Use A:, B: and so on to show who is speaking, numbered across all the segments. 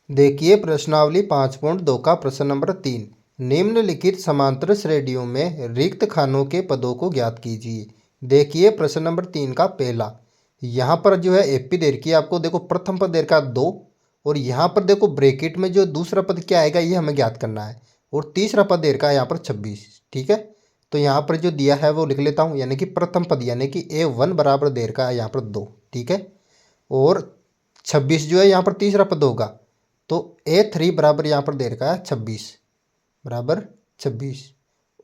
A: देखिए प्रश्नावली 5.2 का प्रश्न नंबर 3। निम्नलिखित समांतर श्रेणियों में रिक्त खानों के पदों को ज्ञात कीजिए। देखिए प्रश्न नंबर 3 का पहला, यहाँ पर जो है एपी दे रखी है आपको, देखो प्रथम पद दे रखा है 2, और यहाँ पर देखो ब्रैकेट में जो दूसरा पद क्या आएगा ये हमें ज्ञात करना है, और तीसरा पद दे रखा है यहाँ पर 26। ठीक है, तो यहाँ पर जो दिया है वो लिख लेता हूँ, यानी कि प्रथम पद यानी कि A1 बराबर दे रखा है यहाँ पर 2। ठीक है, और 26 जो है यहाँ पर तीसरा पद होगा, तो A3 बराबर यहाँ पर दे रखा है 26 बराबर 26।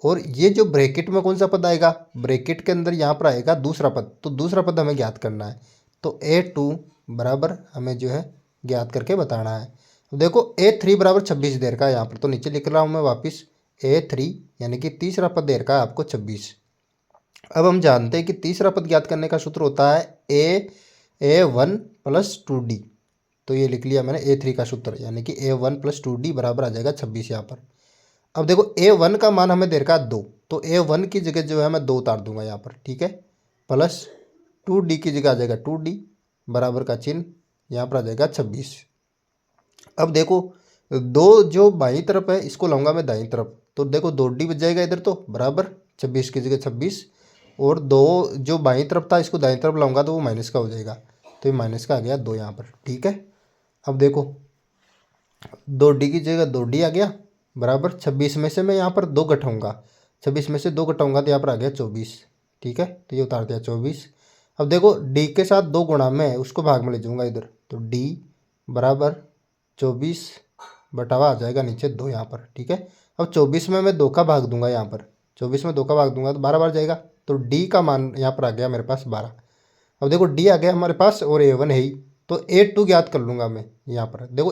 A: और ये जो ब्रैकेट में कौन सा पद आएगा, ब्रैकेट के अंदर यहाँ पर आएगा दूसरा पद, तो दूसरा पद हमें ज्ञात करना है, तो A2 बराबर हमें जो है ज्ञात करके बताना है। तो देखो A3 बराबर 26 दे रखा है यहाँ पर, तो नीचे लिख रहा हूँ मैं वापस A3 यानी कि तीसरा पद दे रखा है आपको 26। अब हम जानते हैं कि तीसरा पद ज्ञात करने का सूत्र होता है A1 प्लस 2D, तो ये लिख लिया मैंने A3 का सूत्र, यानी कि A1 प्लस 2D बराबर आ जाएगा 26 यहाँ पर। अब देखो A1 का मान हमें दे रखा है 2, तो A1 की जगह जो है मैं 2 उतार दूंगा यहाँ पर। ठीक है, प्लस 2D की जगह आ जाएगा 2D बराबर का चिन्ह, यहाँ पर आ जाएगा 26। अब देखो दो जो बाईं तरफ है इसको लाऊंगा मैं दाईं तरफ, तो देखो 2D बच जाएगा इधर, तो बराबर 26 की जगह 26, और 2 जो बाईं तरफ था इसको दाईं तरफ लाऊंगा तो वो माइनस का हो जाएगा, तो ये माइनस का आ गया 2 यहाँ पर। ठीक है, अब देखो 2D की जगह 2D आ गया बराबर 26 में से मैं यहाँ पर 2 घटाऊंगा, 26 में से 2 घटाऊंगा तो यहाँ पर आ गया 24। ठीक है, तो ये उतार दिया 24। अब देखो D के साथ 2 गुणा में है उसको भाग में ले जाऊंगा इधर, तो D बराबर 24 बटावा आ जाएगा नीचे 2 यहाँ पर। ठीक है, अब 24 में मैं 2 का भाग दूंगा यहाँ पर, 24 में 2 का भाग दूंगा तो 12 बार जाएगा, तो D का मान यहाँ पर आ गया मेरे पास 12। अब देखो D आ गया हमारे पास और A1 है ही, तो A2 ज्ञात कर लूँगा मैं यहाँ पर। देखो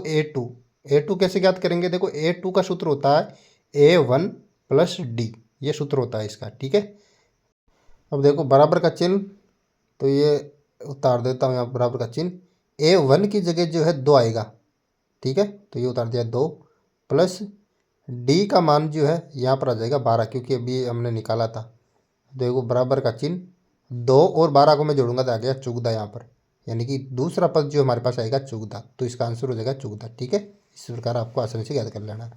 A: A2 कैसे ज्ञात करेंगे, देखो A2 का सूत्र होता है A1 प्लस D, ये सूत्र होता है इसका। ठीक है, अब देखो बराबर का चिन्ह, तो ये उतार देता हूँ यहाँ बराबर का चिन्ह, A1 की जगह जो है 2 आएगा। ठीक है, तो ये उतार दिया 2, प्लस D का मान जो है यहाँ पर आ जाएगा 12, क्योंकि अभी हमने निकाला था। देखो बराबर का चिन्ह, 2 और 12 को मैं जोड़ूंगा तो आ गया 14 यहाँ पर, यानी कि दूसरा पद जो हमारे पास आएगा 14, तो इसका आंसर हो जाएगा 14। ठीक है, इस प्रकार आपको आसानी से याद कर लेना है।